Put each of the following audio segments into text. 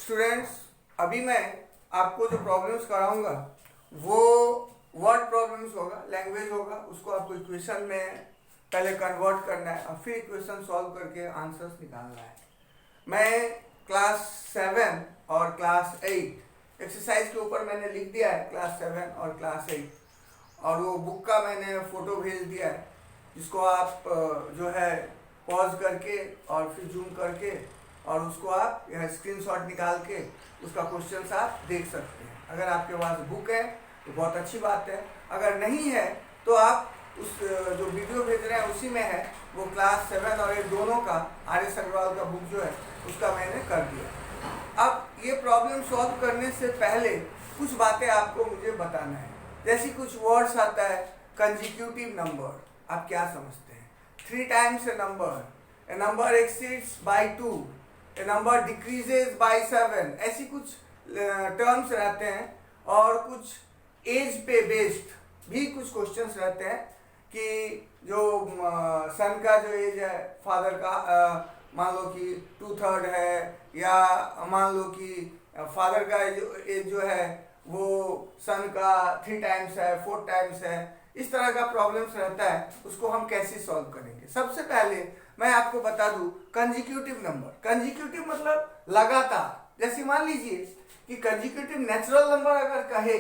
Students, अभी मैं आपको जो प्रॉब्लम्स कराऊंगा वो वर्ड प्रॉब्लम्स होगा, लैंग्वेज होगा। उसको आपको इक्वेशन में पहले कन्वर्ट करना है और फिर इक्वेशन सॉल्व करके आंसर्स निकालना है। मैं क्लास 7 और क्लास 8 एक्सरसाइज के ऊपर मैंने लिख दिया है, क्लास 7 और क्लास 8, और वो बुक का मैंने फ़ोटो भेज दिया है, जिसको आप जो है पॉज करके और फिर जूम करके और उसको आप स्क्रीनशॉट निकाल के उसका क्वेश्चन आप देख सकते हैं। अगर आपके पास बुक है तो बहुत अच्छी बात है, अगर नहीं है तो आप उस जो वीडियो भेज रहे हैं उसी में है, वो क्लास 7 और 8 दोनों का आर.एस. अग्रवाल का बुक जो है उसका मैंने कर दिया। अब ये प्रॉब्लम सॉल्व करने से पहले कुछ बातें आपको मुझे बताना है। जैसे कुछ वर्ड्स आता है, कंजिक्यूटिव नंबर, आप क्या समझते हैं? 3 times a number exceeds by 2, a number decreases by 7, ऐसी कुछ टर्म्स रहते हैं। और कुछ एज पे बेस्ड भी कुछ क्वेश्चंस रहते हैं कि जो सन का जो एज है फादर का, मान लो कि 2/3 है, या मान लो कि फादर का एज जो है वो सन का 3 टाइम्स है, 4 टाइम्स है। इस तरह का प्रॉब्लम्स रहता है, उसको हम कैसे सॉल्व करेंगे? सबसे पहले मैं आपको बता दूं कंजिक्यूटिव नंबर। कंजिक्यूटिव मतलब लगातार। जैसे मान लीजिए कि कंजिक्यूटिव नेचुरल नंबर अगर कहे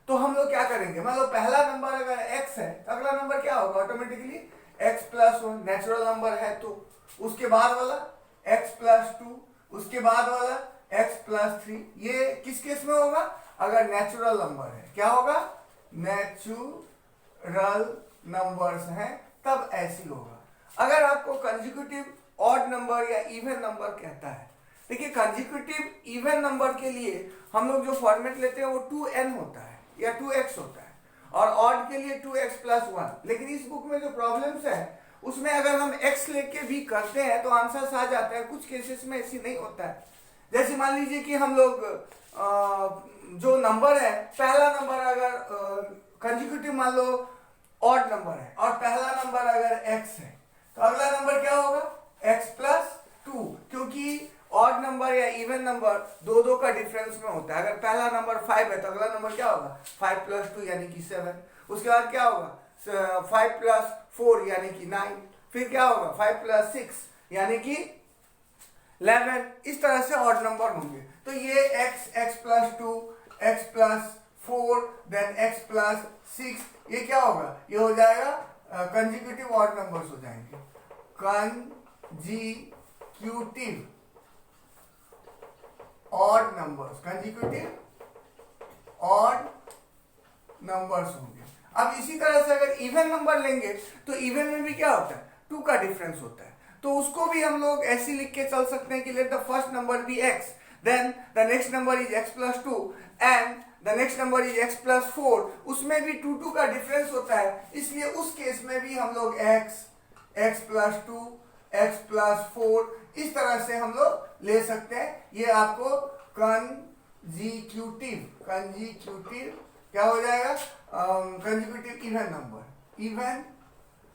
तो हम लोग क्या करेंगे? मान लो पहला नंबर अगर x है तो अगला नंबर क्या होगा? ऑटोमेटिकली x+1 नेचुरल नंबर है, तो उसके बाद वाला x+2, उसके बाद वाला x+3। ये किस केस में होगा? अगर नेचुरल नंबर है। क्या होगा? नेचुरल नंबर्स हैं तब ऐसी होगा। अगर आपको कंजिक्यूटिव ऑड नंबर या इवन नंबर कहता है, देखिए कंजिक्यूटिव इवन नंबर के लिए हम लोग जो फॉर्मेट लेते हैं वो 2n होता है या 2x होता है, और ऑड के लिए 2x+1। लेकिन इस बुक में जो प्रॉब्लम्स है उसमें अगर हम x लेके भी करते हैं तो आंसर्स आ जाता है। कुछ केसेस में ऐसी नहीं होता है। जैसे मान लीजिए कि हम लोग जो नंबर है, पहला नंबर अगर कंजिक्यूटिव मान लो ऑड नंबर है और पहला नंबर अगर x है तो अगला नंबर क्या होगा? x+2, क्योंकि ऑड नंबर या इवन नंबर दो का डिफरेंस में होता है। अगर पहला नंबर 5 है तो अगला नंबर क्या होगा? 5+2 यानी कि 7। उसके बाद क्या होगा? 5+4 यानी कि 9। फिर क्या होगा? 5+6 यानी कि 11। इस तरह से ऑड नंबर होंगे। तो ये x+2, x+4, देन x+6, ये क्या होगा? ये हो जाएगा कंजिक्यूटिव ऑड नंबर्स हो जाएंगे। Consecutive odd numbers, consecutive odd numbers होंगे। अब इसी तरह से अगर इवन नंबर लेंगे तो इवन में भी क्या होता है? 2 का डिफरेंस होता है। तो उसको भी हम लोग ऐसे लिख के चल सकते हैं कि let the first number be x, then the next number is x+2 and the next number is x+4। उसमें भी 2 का डिफरेंस होता है, इसलिए उस केस में भी हम लोग x+2, x+4 इस तरह से हम लोग ले सकते हैं। ये आपको कंजिक्यूटिव क्या हो जाएगा? कंजिक्यूटिव इवन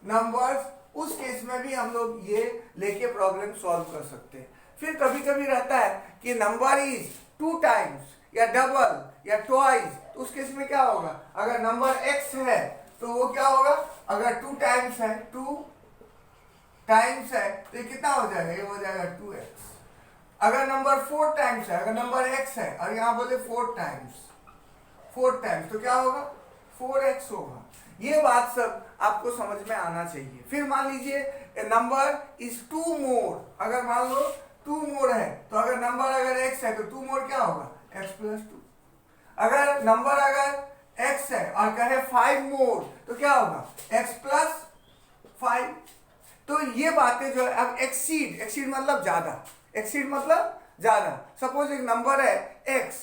नंबर्स, उस केस में भी हम लोग ये लेके प्रॉब्लम सॉल्व कर सकते हैं। फिर कभी कभी रहता है कि नंबर इज 2 टाइम्स या डबल या ट्वाइस, तो उस केस में क्या होगा? अगर नंबर x है तो वो क्या होगा? अगर 2 टाइम्स है, 2 टाइम्स है तो ये कितना हो जाएगा? ये हो जाएगा 2x। अगर नंबर 4 टाइम्स है, अगर नंबर x है और यहां बोले 4 टाइम्स तो क्या होगा? 4x होगा। ये बात सब आपको समझ में आना चाहिए। फिर मान लीजिए नंबर इज 2 मोर, अगर मान लो 2 मोर है तो अगर नंबर अगर x है तो 2 मोर क्या होगा? x+2। अगर नंबर अगर x है और कहे 5 मोर तो क्या होगा? x+5। तो ये बातें जो है, अब एक्सीड मतलब ज्यादा, सपोज एक नंबर है x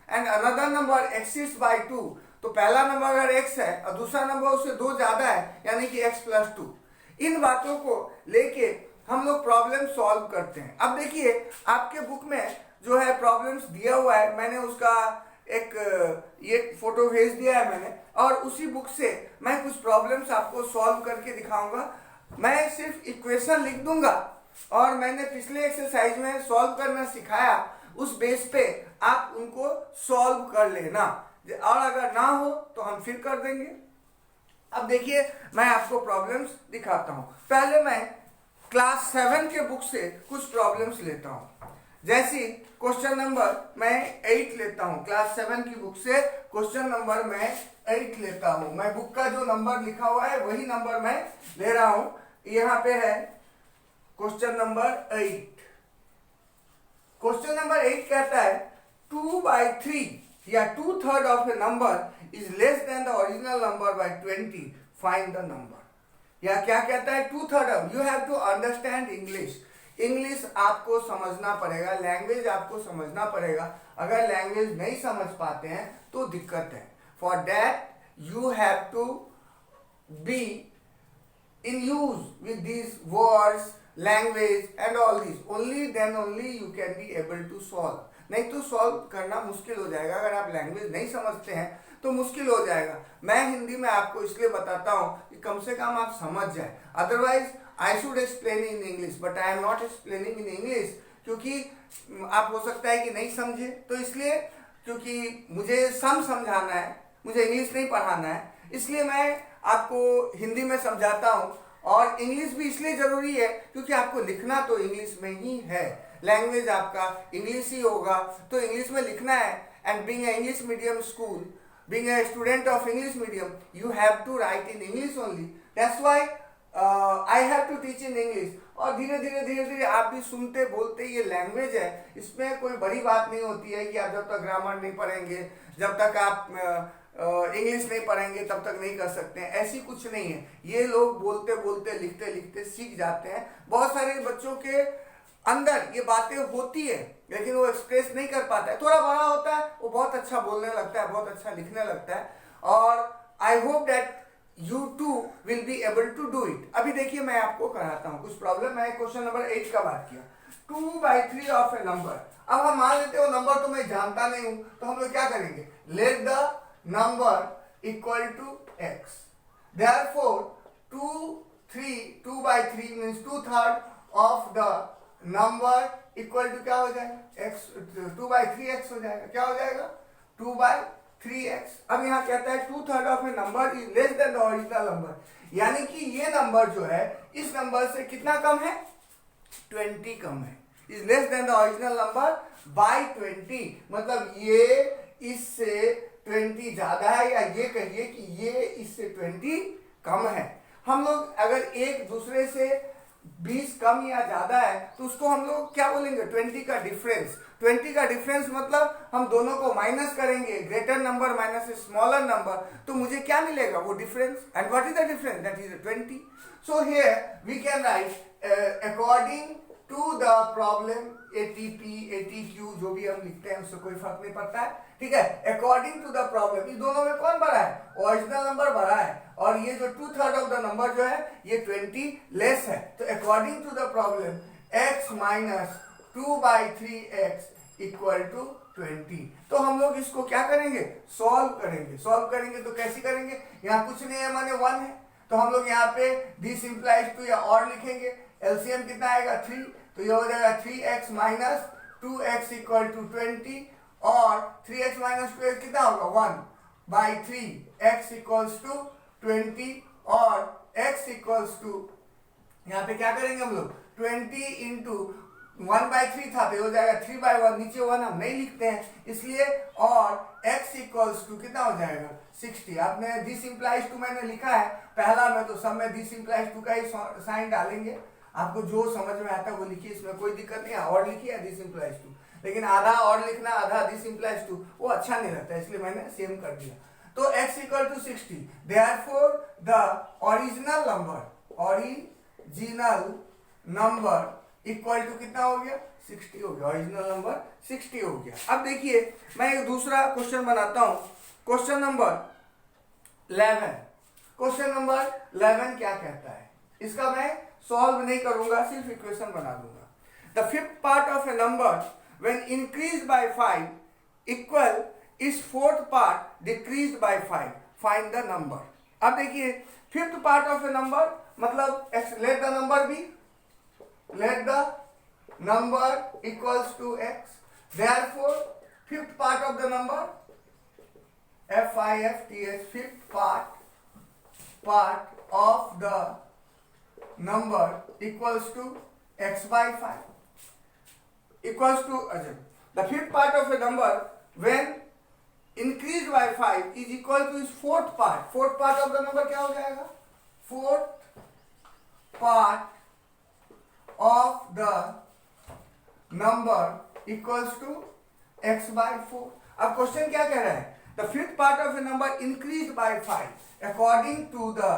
and another number exceeds by 2, तो पहला नंबर अगर x है और दूसरा नंबर उससे 2 ज्यादा है यानी कि x+2। इन बातों को लेके हम लोग प्रॉब्लम सॉल्व करते हैं। अब देखिए आपके बुक में जो है प्रॉब्लम्स दिया हुआ है, मैंने उसका एक ये फोटो भेज दिया है मैंने, और उसी बुक से मैं कुछ प्रॉब्लम्स आपको सॉल्व करके दिखाऊंगा। मैं सिर्फ इक्वेशन लिख दूंगा और मैंने पिछले एक्सरसाइज में सॉल्व करना सिखाया, उस बेस पे आप उनको सॉल्व कर लेना, और अगर ना हो तो हम फिर कर देंगे। अब देखिए मैं आपको प्रॉब्लम्स दिखाता हूं। पहले मैं क्लास 7 के बुक से कुछ प्रॉब्लम्स लेता हूं। जैसे क्वेश्चन नंबर मैं 8 लेता हूं, क्लास 7 की बुक से क्वेश्चन नंबर मैं 8 लेता हूं। मैं बुक का जो नंबर लिखा हुआ है वही नंबर मैं ले रहा हूं। यहां पे है क्वेश्चन नंबर 8। क्वेश्चन नंबर 8 कहता है 2/3 या 2/3 of a number is less than the original number by 20, find the number. या क्या कहता है 2/3। You have to understand English. English आपको समझना पड़ेगा, लैंग्वेज आपको समझना पड़ेगा। अगर लैंग्वेज नहीं समझ पाते हैं तो दिक्कत है। For that you have to be in use with these words, language and all these, only then only you can be able to solve। नहीं तो सॉल्व करना मुश्किल हो जाएगा। अगर आप लैंग्वेज नहीं समझते हैं तो मुश्किल हो जाएगा। मैं हिंदी में आपको इसलिए बताता हूँ कि कम से कम आप समझ जाए। Otherwise I should explain in English but I am not explaining in English, क्योंकि आप हो सकता है कि नहीं समझे। तो इसलिए क्योंकि मुझे समझाना है, मुझे इंग्लिश नहीं पढ़ाना है, इसलिए मैं आपको हिंदी में समझाता हूँ। और इंग्लिश भी इसलिए जरूरी है क्योंकि आपको लिखना तो इंग्लिश में ही है, लैंग्वेज आपका इंग्लिश ही होगा, तो इंग्लिश में लिखना है। And being a English medium school, being a student of English medium, you have to write in English only. That's why I have to teach in English. और धीरे धीरे आप भी सुनते बोलते, ये लैंग्वेज है, इसमें कोई बड़ी बात नहीं होती है कि आप जब तक ग्रामर नहीं पढ़ेंगे, जब तक आप इंग्लिश नहीं पढ़ेंगे तब तक नहीं कर सकते हैं। ऐसी कुछ नहीं है। ये लोग बोलते बोलते लिखते लिखते सीख जाते हैं। बहुत सारे बच्चों के अंदर ये बातें होती है लेकिन वो एक्सप्रेस नहीं कर पाता है। थोड़ा बड़ा होता है वो बहुत अच्छा बोलने लगता है, बहुत अच्छा लिखने लगता है। और I hope that you too will be able to do it. अभी देखिए मैं आपको कराता हूँ कुछ प्रॉब्लम। मैं क्वेश्चन नंबर 8 का बात किया, 2/3 ऑफ ए नंबर। अब हम मान लेते हो नंबर तो मैं जानता नहीं हूं, तो हम लोग क्या करेंगे, let the number equal to x। Therefore 2/3 means 2/3 of the number equal to क्या हो जाएगा, x। 2/3x हो जाएगा। क्या हो जाएगा, 2/3x। अब यहाँ कहता है 2/3 of a number is less than the original number, यानी कि ये नंबर जो है इस नंबर से कितना कम है, 20 कम है। Is less than the original number by 20, मतलब ये इससे 20 ज्यादा है, या ये कहिए कि ये इससे 20 कम है। हम लोग अगर एक दूसरे से 20 कम या ज्यादा है तो उसको हम लोग क्या बोलेंगे, 20 का डिफरेंस। 20 का डिफरेंस मतलब हम दोनों को माइनस करेंगे, greater number minus a smaller number, तो मुझे क्या मिलेगा, वो difference. And what is the difference, that is 20। So here we can write according to the problem, ATP, ATQ जो भी हम लिखते हैं उससे कोई फर्क नहीं पड़ता है, ठीक है। अकॉर्डिंग टू द प्रॉब्लम, इस दोनों में कौन बड़ा है, ओरिजिनल नंबर बड़ा है, और ये जो 2/3 ऑफ द नंबर जो है ये 20 लेस है। तो according to the problem x minus 2/3x equal to 20। तो हम लोग इसको क्या करेंगे, सॉल्व करेंगे। सॉल्व करेंगे तो कैसे करेंगे, यहाँ कुछ नहीं है माने 1 है, तो हम लोग यहाँ पे दिस इंप्लाइज टू या और लिखेंगे। एलसीएम कितना आएगा, 3, तो ये हो जाएगा 3x minus 2x equal to 20, और 3x माइनस 2x कितना होगा, 1/3 x इक्वल्स टू 20, और x इक्वल्स टू, यहाँ पे क्या करेंगे हम लोग, 20 इंटू 1/3 था तो हो जाएगा 3/1, नीचे 1 हम नहीं लिखते हैं इसलिए, और x इक्वल्स टू कितना हो जाएगा, 60। आपने दिस इंप्लाइज टू मैंने लिखा है पहला में, तो सब में दिस इंप्लाइज टू का ही साइन डालेंगे। आपको जो समझ में आता है वो लिखिए, इसमें कोई दिक्कत नहीं है। और लिखिए दिस इंप्लाइज टू, लेकिन आधा और लिखना, आधा दिस इंप्लाइज टू, वो अच्छा नहीं लगता, इसलिए मैंने सेम कर दिया। तो x equal to 60, therefore the original number equal to कितना हो गया, 60 हो गया। ओरिजिनल नंबर 60 हो गया। अब देखिए मैं एक दूसरा क्वेश्चन बनाता हूं, क्वेश्चन नंबर 11। क्वेश्चन नंबर 11 क्या कहता है, इसका मैं सॉल्व नहीं करूंगा, सिर्फ इक्वेशन बना दूंगा। The fifth part of a number when increase by 5 equal is fourth part decrease by 5, find the number. अब देखिए fifth part of a number मतलब let the number be, let the number equals to x। Therefore, fifth part of the number, FIFTH, fifth part of the number equals to x by 5 equals to the fifth part of a number when increased by 5 is equal to its fourth part. Fourth part of the number क्या हो जाएगा? Fourth part of the number equals to x by 4. अब question क्या कह रहा है? The fifth part of a number increased by 5. According to the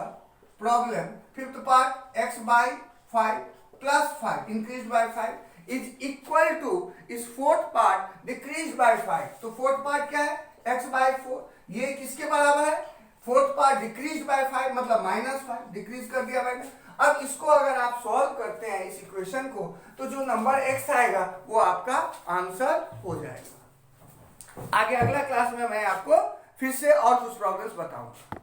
problem, fifth part x by 5 plus 5 increased by 5 is equal to its fourth part decreased by 5. तो fourth part क्या है? x by 4. ये किसके बराबर है? Fourth part decrease by 5 मतलब -5 decrease कर दिया मैंने। अब इसको अगर आप सॉल्व करते हैं इस इक्वेशन को तो जो नंबर x आएगा वो आपका आंसर हो जाएगा। आगे अगला क्लास में मैं आपको फिर से और कुछ प्रॉब्लम्स बताऊंगा।